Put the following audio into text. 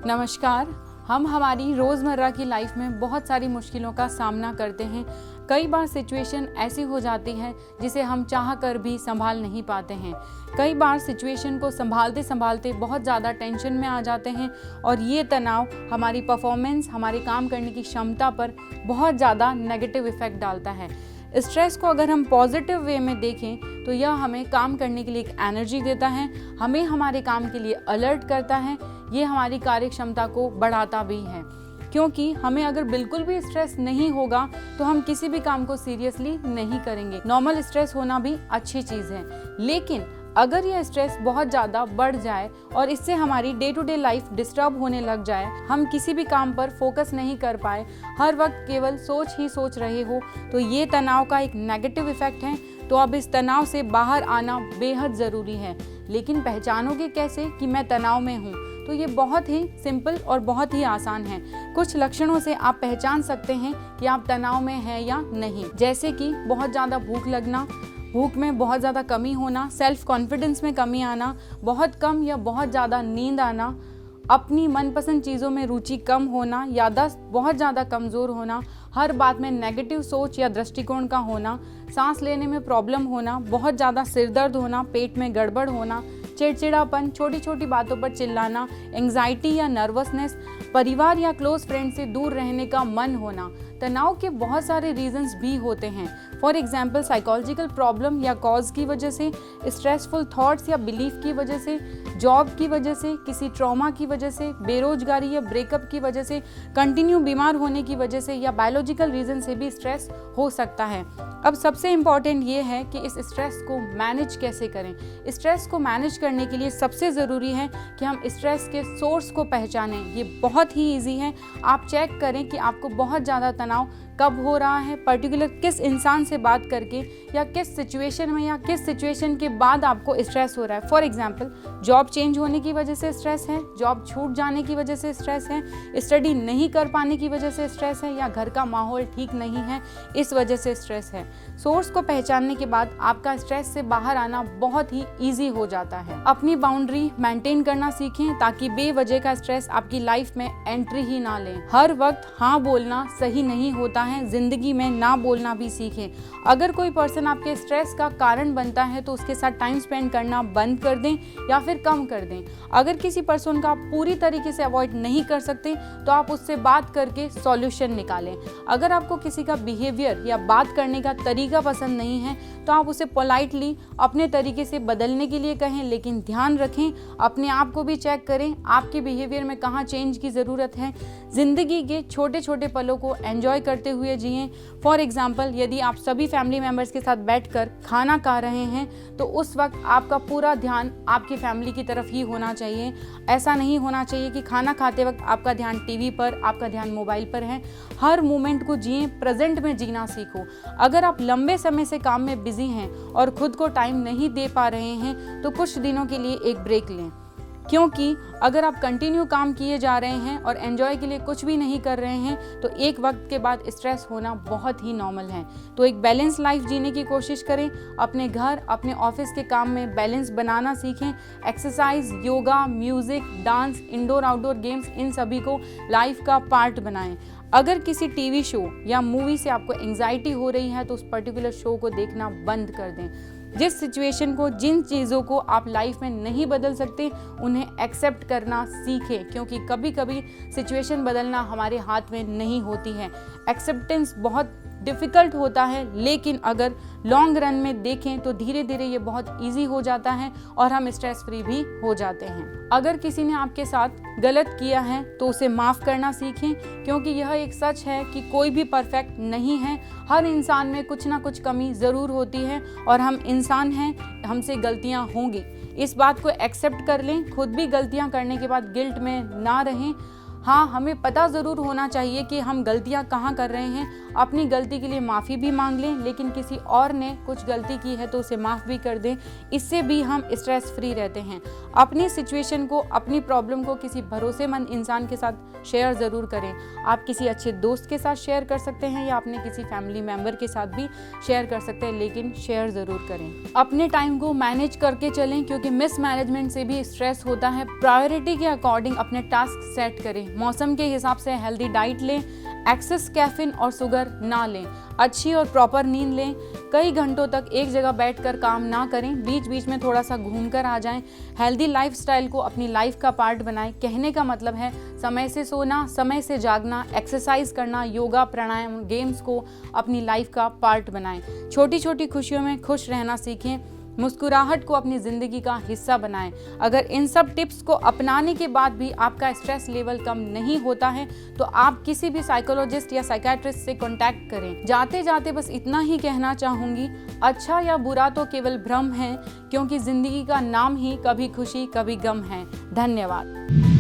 नमस्कार। हम हमारी रोज़मर्रा की लाइफ में बहुत सारी मुश्किलों का सामना करते हैं। कई बार सिचुएशन ऐसी हो जाती है जिसे हम चाह कर भी संभाल नहीं पाते हैं। कई बार सिचुएशन को संभालते संभालते बहुत ज़्यादा टेंशन में आ जाते हैं और ये तनाव हमारी परफॉर्मेंस, हमारे काम करने की क्षमता पर बहुत ज़्यादा नेगेटिव इफ़ेक्ट डालता है। स्ट्रेस को अगर हम पॉजिटिव वे में देखें तो यह हमें काम करने के लिए एक एनर्जी देता है, हमें हमारे काम के लिए अलर्ट करता है, ये हमारी कार्य क्षमता को बढ़ाता भी है। क्योंकि हमें अगर बिल्कुल भी स्ट्रेस नहीं होगा तो हम किसी भी काम को सीरियसली नहीं करेंगे। नॉर्मल स्ट्रेस होना भी अच्छी चीज़ है, लेकिन अगर यह स्ट्रेस बहुत ज़्यादा बढ़ जाए और इससे हमारी day to day life disturb होने लग जाए, हम किसी भी काम पर फोकस नहीं कर पाए, हर वक्त केवल सोच ही सोच रहे हो, तो ये तनाव का एक नेगेटिव इफेक्ट है। तो अब इस तनाव से बाहर आना बेहद ज़रूरी है। लेकिन पहचानोगे कैसे कि मैं तनाव में हूँ? तो ये बहुत ही सिंपल और बहुत ही आसान है। कुछ लक्षणों से आप पहचान सकते हैं कि आप तनाव में हैं या नहीं, जैसे कि बहुत ज़्यादा भूख लगना, भूख में बहुत ज़्यादा कमी होना, सेल्फ कॉन्फिडेंस में कमी आना, बहुत कम या बहुत ज़्यादा नींद आना, अपनी मनपसंद चीज़ों में रुचि कम होना, याददाश्त बहुत ज़्यादा कमज़ोर होना, हर बात में नेगेटिव सोच या दृष्टिकोण का होना, सांस लेने में प्रॉब्लम होना, बहुत ज़्यादा सिरदर्द होना, पेट में गड़बड़ होना, चिड़चिड़ापन, छोटी छोटी बातों पर चिल्लाना, एंग्जाइटी या नर्वसनेस, परिवार या क्लोज फ्रेंड से दूर रहने का मन होना। तनाव के बहुत सारे रीजंस भी होते हैं। फॉर एग्जाम्पल साइकोलॉजिकल प्रॉब्लम या कॉज की वजह से, स्ट्रेसफुल थॉट्स या बिलीफ की वजह से, जॉब की वजह से, किसी ट्रॉमा की वजह से, बेरोजगारी या ब्रेकअप की वजह से, कंटिन्यू बीमार होने की वजह से या बायोलॉजिकल रीजन से भी स्ट्रेस हो सकता है। अब सबसे इम्पॉर्टेंट ये है कि इस स्ट्रेस को मैनेज कैसे करें। स्ट्रेस को मैनेज करने के लिए सबसे ज़रूरी है कि हम स्ट्रेस के सोर्स को पहचानें। ये बहुत ही ईजी है। आप चेक करें कि आपको बहुत ज़्यादा तनाव कब हो रहा है, पर्टिकुलर किस इंसान से बात करके या किस सिचुएशन में या किस सिचुएशन के बाद आपको स्ट्रेस हो रहा है। फॉर एग्जांपल जॉब चेंज होने की वजह से स्ट्रेस है, जॉब छूट जाने की वजह से स्ट्रेस है, स्टडी नहीं कर पाने की वजह से स्ट्रेस है, या घर का माहौल ठीक नहीं है इस वजह से स्ट्रेस है। सोर्स को पहचानने के बाद आपका स्ट्रेस से बाहर आना बहुत ही ईजी हो जाता है। अपनी बाउंड्री मेंटेन करना सीखें ताकि बेवजह का स्ट्रेस आपकी लाइफ में एंट्री ही ना लें। हर वक्त हाँ बोलना सही नहीं होता है, जिंदगी में ना बोलना भी सीखें। अगर कोई पर्सन आपके स्ट्रेस का कारण बनता है तो उसके साथ टाइम स्पेंड करना बंद कर दें या फिर कम कर दें। अगर किसी पर्सन का आप पूरी तरीके से अवॉइड नहीं कर सकते तो आप उससे बात करके सॉल्यूशन निकालें। अगर आपको किसी का बिहेवियर या बात करने का तरीका पसंद नहीं है तो आप उसे पोलाइटली अपने तरीके से बदलने के लिए कहें, लेकिन ध्यान रखें अपने आप को भी चेक करें आपके बिहेवियर में कहाँ चेंज की ज़रूरत है। ज़िंदगी के छोटे छोटे पलों को एंजॉय करते हुए जिएं। फॉर एग्जाम्पल यदि आप सभी फैमिली मेम्बर्स के साथ बैठकर खाना खा रहे हैं तो उस वक्त आपका पूरा ध्यान आपकी फैमिली की तरफ ही होना चाहिए। ऐसा नहीं होना चाहिए कि खाना खाते वक्त आपका ध्यान टीवी पर, आपका ध्यान मोबाइल पर है। हर मोमेंट को जिए, प्रेजेंट में जीना सीखो। अगर आप लंबे समय से काम में बिजी हैं और खुद को टाइम नहीं दे पा रहे हैं तो कुछ दिनों के लिए एक ब्रेक लें, क्योंकि अगर आप कंटिन्यू काम किए जा रहे हैं और एंजॉय के लिए कुछ भी नहीं कर रहे हैं तो एक वक्त के बाद स्ट्रेस होना बहुत ही नॉर्मल है। तो एक बैलेंस लाइफ जीने की कोशिश करें। अपने घर, अपने ऑफिस के काम में बैलेंस बनाना सीखें। Exercise, yoga, music, dance, indoor outdoor games, इन सभी को लाइफ का पार्ट बनाएं। अगर किसी टीवी शो या मूवी से आपको एंग्जाइटी हो रही है तो उस पर्टिकुलर शो को देखना बंद कर दें। जिस सिचुएशन को, जिन चीज़ों को आप लाइफ में नहीं बदल सकते उन्हें एक्सेप्ट करना सीखें, क्योंकि कभी कभी सिचुएशन बदलना हमारे हाथ में नहीं होती है। एक्सेप्टेंस बहुत डिफ़िकल्ट होता है, लेकिन अगर लॉन्ग रन में देखें तो धीरे धीरे ये बहुत इजी हो जाता है और हम स्ट्रेस फ्री भी हो जाते हैं। अगर किसी ने आपके साथ गलत किया है तो उसे माफ़ करना सीखें, क्योंकि यह एक सच है कि कोई भी परफेक्ट नहीं है। हर इंसान में कुछ ना कुछ कमी ज़रूर होती है और हम इंसान हैं, हमसे गलतियाँ होंगी। इस बात को एक्सेप्ट कर लें। खुद भी गलतियाँ करने के बाद गिल्ट में ना रहें। हाँ, हमें पता ज़रूर होना चाहिए कि हम गलतियाँ कहाँ कर रहे हैं। अपनी गलती के लिए माफ़ी भी मांग लें, लेकिन किसी और ने कुछ गलती की है तो उसे माफ़ भी कर दें। इससे भी हम स्ट्रेस फ्री रहते हैं। अपनी सिचुएशन को, अपनी प्रॉब्लम को किसी भरोसेमंद इंसान के साथ शेयर ज़रूर करें। आप किसी अच्छे दोस्त के साथ शेयर कर सकते हैं या अपने किसी फैमिली मेम्बर के साथ भी शेयर कर सकते हैं, लेकिन शेयर ज़रूर करें। अपने टाइम को मैनेज करके चलें, क्योंकि मिसमैनेजमेंट से भी स्ट्रेस होता है। प्रायोरिटी के अकॉर्डिंग अपने टास्क सेट करें। मौसम के हिसाब से हेल्दी डाइट लें, एक्सेस कैफीन और शुगर ना लें, अच्छी और प्रॉपर नींद लें, कई घंटों तक एक जगह बैठकर काम ना करें, बीच बीच में थोड़ा सा घूम कर आ जाएं। हेल्दी लाइफस्टाइल को अपनी लाइफ का पार्ट बनाएं। कहने का मतलब है समय से सोना, समय से जागना, एक्सरसाइज करना, योगा, प्राणायाम, गेम्स को अपनी लाइफ का पार्ट बनाएं। छोटी छोटी खुशियों में खुश रहना सीखें। मुस्कुराहट को अपनी ज़िंदगी का हिस्सा बनाएं। अगर इन सब टिप्स को अपनाने के बाद भी आपका स्ट्रेस लेवल कम नहीं होता है तो आप किसी भी साइकोलॉजिस्ट या साइकियाट्रिस्ट से कांटेक्ट करें। जाते जाते बस इतना ही कहना चाहूँगी, अच्छा या बुरा तो केवल भ्रम है, क्योंकि ज़िंदगी का नाम ही कभी खुशी कभी गम है। धन्यवाद।